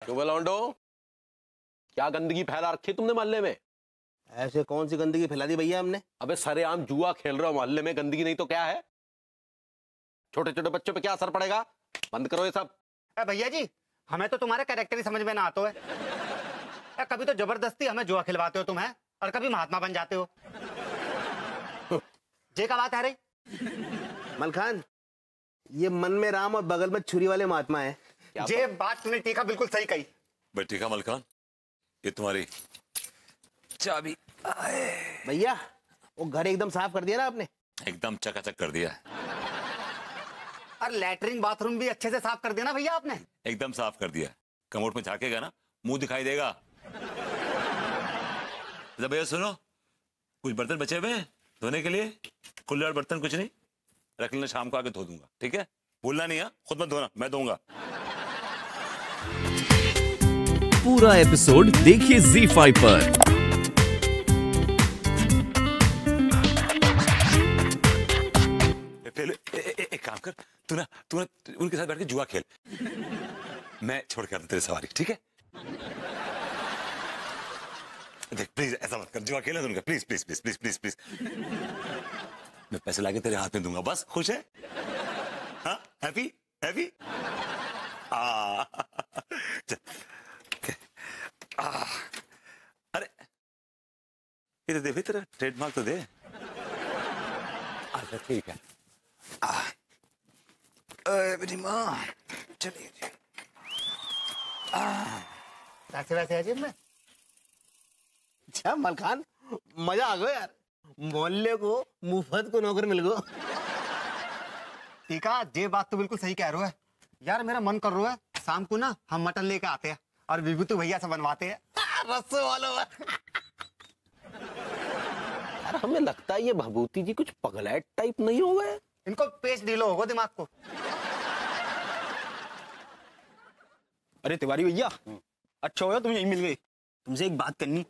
क्यों लौंडो, क्या गंदगी फैला रखी तुमने मोहल्ले में? ऐसे कौन सी गंदगी फैला दी भैया हमने? अबे सरेआम जुआ खेल रहे हो मोहल्ले में, गंदगी नहीं तो क्या है? छोटे छोटे बच्चों पे क्या असर पड़ेगा? बंद करो ये सब। भैया जी, हमें तो तुम्हारा कैरेक्टर ही समझ में ना आता है। कभी तो जबरदस्ती हमें जुआ खिलवाते हो तुम है, और कभी महात्मा बन जाते हो। जे का बात है रही मलखान, ये मन में राम और बगल में छुरी वाले महात्मा है। ये बात तुमने टीका बिल्कुल सही कही। भाई टीका मलखान, ये तुम्हारी चाबी। भैया वो घर एकदम साफ कर दिया ना आपने? एकदम चकाचक कर दिया है। और लैटरिन बाथरूम भी अच्छे से साफ कर दिया ना भैया आपने? एकदम साफ कर दिया। कमोड में झाकेगा ना, मुंह दिखाई देगा। भैया सुनो, कुछ बर्तन बचे हुए हैं धोने के लिए, खुले और बर्तन कुछ नहीं, रख लेना, शाम को आके धो दूंगा, ठीक है? भूलना नहीं है, खुद मत धोना, मैं धोऊंगा। पूरा एपिसोड देखिए ZEE5 पर। एक काम कर, तू ना उनके साथ बैठ के जुआ खेल, मैं छोड़ के आता तेरे सवारी, ठीक है? देख प्लीज ऐसा मत कर, जुआ खेलना उनका, please please please please please please. मैं पैसे लाके तेरे हाथ में दूंगा, बस खुश है? हाँ, हैप्पी हैप्पी। अरे ये तो दे भी, तेरा ट्रेडमार्क तो दे। अच्छा ठीक है। मेरी माँ चलिए जी। वैसे वैसे है जी में। अच्छा मलखान, मजा आ गया यार, मोहल्ले को मुफ्त को नौकर मिल गया। टीका, ये बात तो बिल्कुल सही कह रहे हो है यार। मेरा मन कर रहा है शाम को ना हम मटन लेके आते हैं और विभूति भैया से बनवाते हैं रस्सों वालों। यार हमें लगता है ये भभूति जी कुछ पगलैट टाइप नहीं हो गए? इनको पेस्ट ढीलो होगा दिमाग को। अरे तिवारी भैया, अच्छा होगा तुम यहीं मिल गए। तुमसे एक बात करनी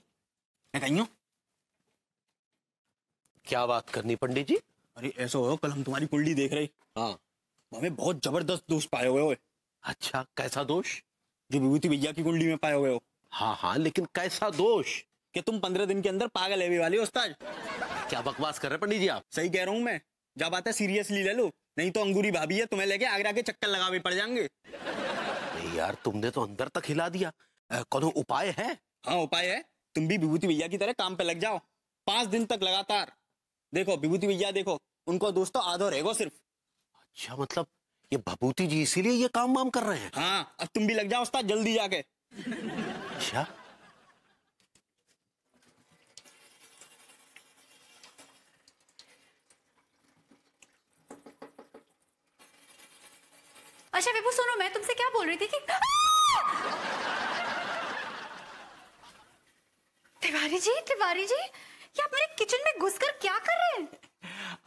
है। कहीं हो? क्या बात करनी पंडित जी? अरे ऐसा हो, कल हम तुम्हारी कुंडली देख रहे, हाँ, हमें बहुत जबरदस्त दोष पाए हुए हो। अच्छा कैसा दोष? जो विभूति भैया की कुंडली में पाए हुए हो। हाँ हाँ, लेकिन कैसा दोष? कि तुम 15 दिन के अंदर पागल है वाले उस्ताद। क्या बकवास कर रहे पंडित जी आप? सही कह रहा हूँ मैं, जब आता है सीरियसली ले लो, नहीं तो अंगूरी भाभी है, तुम्हें लेके आगरा के चक्कर लगावे पड़ जाएंगे। यार तुमने तो अंदर तक हिला दिया। कोनो उपाय है? हाँ उपाय है, तुम भी विभूति भैया की तरह काम पे लग जाओ 5 दिन तक लगातार। देखो विभूति भैया, देखो उनको दोस्तों आधो रहेगा सिर्फ। अच्छा मतलब ये भभूति जी इसीलिए ये काम वाम कर रहे हैं? हाँ, अब तुम भी लग जाओ उस्ताद जल्दी जाके। अच्छा अच्छा विभू सुनो, मैं तुमसे क्या बोल रही थी कि तिवारी जी, ये आप मेरे किचन में घुसकर क्या कर रहे हैं?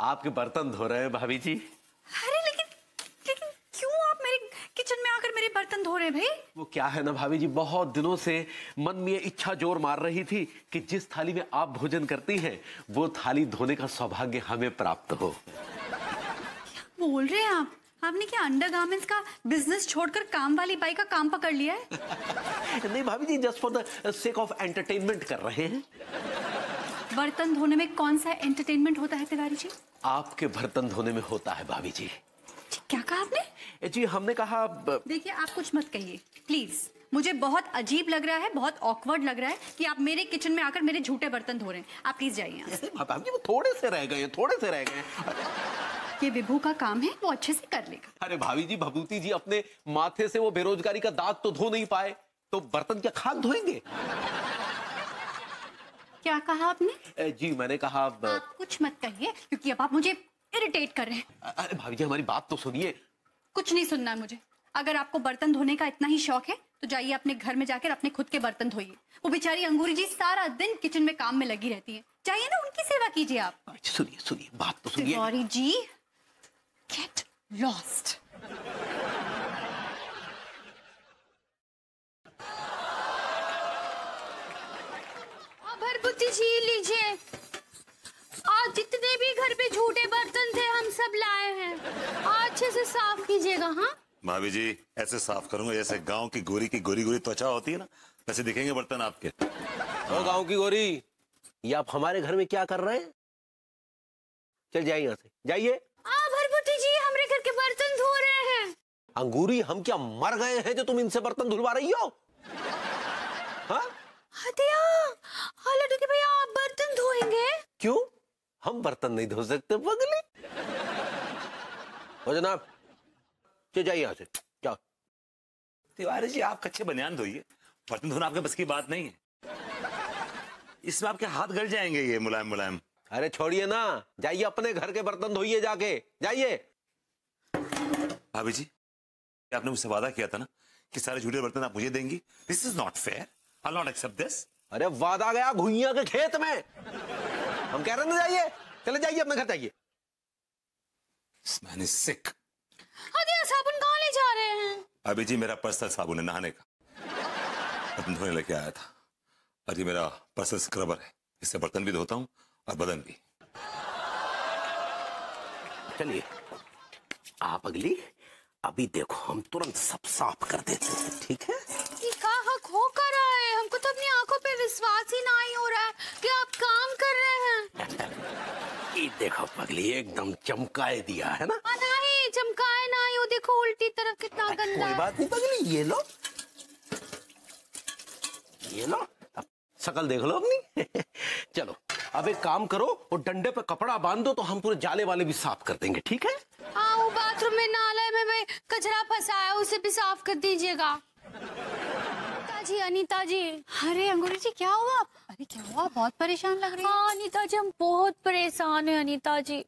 आपके बर्तन धो रहे हैं भाभी जी। अरे लेकिन क्यों आप मेरे किचन में आकर मेरे बर्तन धो रहे हैं भाई? वो क्या है ना भाभी जी, बहुत दिनों से मन में ये इच्छा जोर मार रही थी कि जिस थाली में आप भोजन करती हैं वो थाली धोने का सौभाग्य हमें प्राप्त हो। क्या बोल रहे हैं आप? आपने क्या अंडरगारमेंट्स का बिजनेस छोड़कर काम वाली बाई का काम पकड़ लिया है? नहीं भाभी जी, just for the sake of entertainment कर रहे हैं। बर्तन धोने में कौन सा एंटरटेनमेंट होता है तिवारी जी? आपके बर्तन धोने में होता है भाभी जी। क्या कहा आपने? जी हमने कहा देखिए आप कुछ मत कहिए प्लीज, मुझे बहुत अजीब लग रहा है, बहुत ऑकवर्ड लग रहा है कि आप मेरे किचन में आकर मेरे झूठे बर्तन धो रहे हैं। आप प्लीज जाइए यहाँ से। भाभी जी वो थोड़े से रह गए। ये विभू का काम है, वो अच्छे से कर लेगा। अरे भाभी जी, भभूति जी अपने माथे से वो बेरोजगारी का दाग तो धो नहीं पाए, तो बर्तन क्या खाक धोएंगे? क्या कहा आपने? जी मैंने कहा आप कुछ मत कहिए क्योंकि अब आप मुझे इरिटेट कर रहे हैं। अरे भाभी जी हमारी बात तो सुनिए। कुछ नहीं सुनना है मुझे। अगर आपको बर्तन धोने का इतना ही शौक है तो जाइए अपने घर में जाकर अपने खुद के बर्तन धोइए। वो बेचारी अंगूरी जी सारा दिन किचन में काम में लगी रहती है, जाइए ना उनकी सेवा कीजिए आप। सुनिए बात तो सुनिए। Tiwari ji get lost. भरभूति जी लीजिए, आज जितने भी घर पे झूठे बर्तन थे हम सब लाए हैं, अच्छे से साफ कीजिएगा। हाँ भाभी जी ऐसे साफ करूंगा जैसे गांव की गोरी गोरी त्वचा होती है ना, वैसे दिखेंगे बर्तन आपके। ओ गांव की गोरी, ये आप हमारे घर में क्या कर रहे हैं? चल जाइए यहाँ से, जाइए। भरभूति जी हमारे घर के बर्तन धो रहे हैं। अंगूरी, हम क्या मर गए हैं जो तुम इनसे बर्तन धुलवा रही हो? हाँ? लड्डू के भैया आप बर्तन धोएंगे? क्यों, हम बर्तन नहीं धो सकते पगली? हो जनाब, चल जाइए यहाँ से, जाओ। तिवारी जी आप कच्चे बनियान धोइए, बर्तन धोना आपके बस की बात नहीं है। इसमें आपके हाथ गल जाएंगे ये मुलायम मुलायम। अरे छोड़िए ना, जाइए अपने घर के बर्तन धोइए जाके, जाइए। भाभी जी आपने मुझसे वादा किया था ना कि सारे झूठे बर्तन आप मुझे देंगी। This is not fair, I not accept this. अरे वादा गया घुइयां के खेत में, हम कह रहे ना जाइए, चले जाइए अपने घर जाइए। This man is sick। साबुन कहाँ ले जा रहे हैं? अभी जी मेरा पर्सनल साबुन है नहाने का, बर्तन धोने लेके आया था। और ये मेरा पर्सनल स्क्रबर है, इससे बर्तन भी धोता हूँ और बदन भी। चलिए आप अगली, अभी देखो हम तुरंत सब साफ कर देते हैं, ठीक है? ये कहाँ खो कर रहा है? हमको तो अपनी आंखों पे विश्वास ही नहीं हो रहा है कि आप काम कर रहे हैं। ये देखो पगली, एकदम चमकाए दिया है ना? नहीं चमकाए नहीं, वो देखो उल्टी तरफ कितना गंदा। कोई बात नहीं पगली, ये लो, ये लो, अब शकल देख लो अपनी। चलो अब एक काम करो, और डंडे पे कपड़ा बांध दो तो हम पूरे जाले वाले भी साफ कर देंगे, ठीक है? वो बाथरूम में नाले में कचरा फंसा है, उसे भी साफ कर दीजिएगा। जी अनीता जी। अरे अंगूरी जी क्या हुआ? अरे क्या हुआ, बहुत परेशान लग रही है। हाँ अनीता जी हम बहुत परेशान हैं अनीता जी।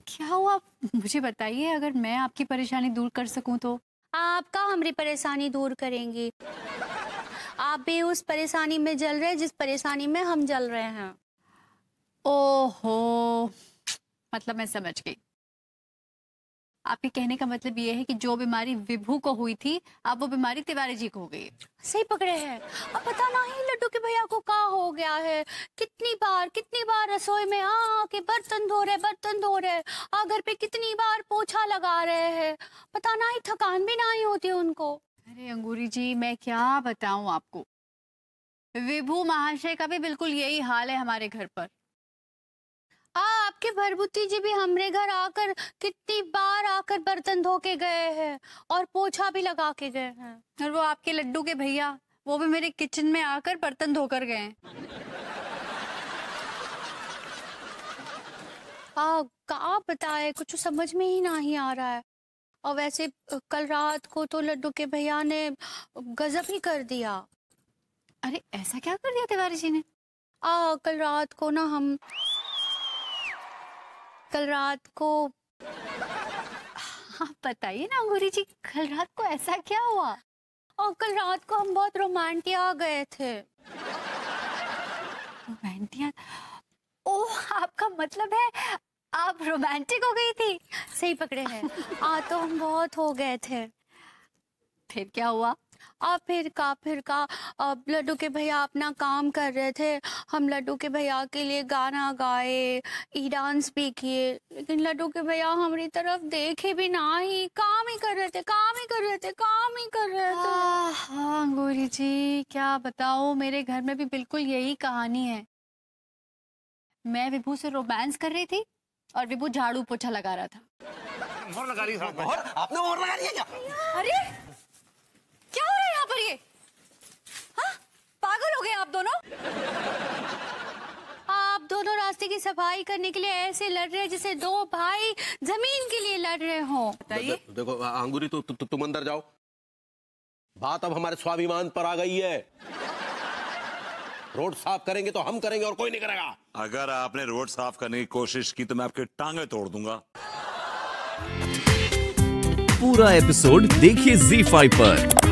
क्या हुआ, मुझे बताइए, अगर मैं आपकी परेशानी दूर कर सकूं तो। आपका हमारी परेशानी दूर करेंगी। आप भी उस परेशानी में जल रहे हैं जिस परेशानी में हम जल रहे हैं। ओहो, मतलब मैं समझ गई। आपके कहने का मतलब ये है कि जो बीमारी विभू को हुई थी, अब वो बीमारी तिवारी जी को हो गई। सही पकड़े हैं। अब पता नहीं लड्डू के भैया को क्या हो गया है। कितनी बार रसोई में आके बर्तन धो रहे, घर पे कितनी बार पोछा लगा रहे हैं, पता नहीं थकान भी नहीं होती उनको। अरे अंगूरी जी मैं क्या बताऊं आपको, विभू महाशय का भी बिल्कुल यही हाल है हमारे घर पर। आपके भरभूति जी भी हमारे घर आकर कितनी बार आकर बर्तन धो के गए हैं और पोछा भी लगा के गए हैं। और वो आपके लड्डू के भैया, वो भी मेरे किचन में आकर बर्तन धोकर गए हैं। क्या बताए, कुछ समझ में ही नहीं आ रहा है। और वैसे कल रात को तो लड्डू के भैया ने गजब ही कर दिया। अरे ऐसा क्या कर दिया तिवारी जी ने? कल रात को ना हम हाँ बताइए ना अंगूरी जी, कल रात को ऐसा क्या हुआ? और कल रात को हम बहुत रोमांटिक आ गए थे। रोमांटिक? ओह, आपका मतलब है आप रोमांटिक हो गई थी? सही पकड़े हैं। तो हम बहुत हो गए थे। फिर क्या हुआ? फिर का अब लड्डू के भैया अपना काम कर रहे थे, हम लड्डू के भैया के लिए गाना गाए, डांस भी किए, लेकिन लड्डू के भैया हमारी तरफ देखे भी नहीं, काम ही कर रहे थे। हाँ अंगूरी जी क्या बताओ, मेरे घर में भी बिल्कुल यही कहानी है। मैं विभू से रोमांस कर रही थी और विभू झाड़ू पोछा लगा रहा था। मोहर लगा रही है। आपने मोहर लगा दिया क्या? अरे क्या हो रहा है यहाँ पर ये? हाँ, पागल हो गए आप दोनों? आप दोनों रास्ते की सफाई करने के लिए ऐसे लड़ रहे हैं जैसे दो भाई जमीन के लिए लड़ रहे हो। बताइए। देखो अंगूरी, तुम अंदर जाओ, बात अब हमारे स्वाभिमान पर आ गई है। रोड साफ करेंगे तो हम करेंगे और कोई नहीं करेगा। अगर आपने रोड साफ करने की कोशिश की तो मैं आपके टांगे तोड़ दूंगा। पूरा एपिसोड देखिए ZEE5 पर।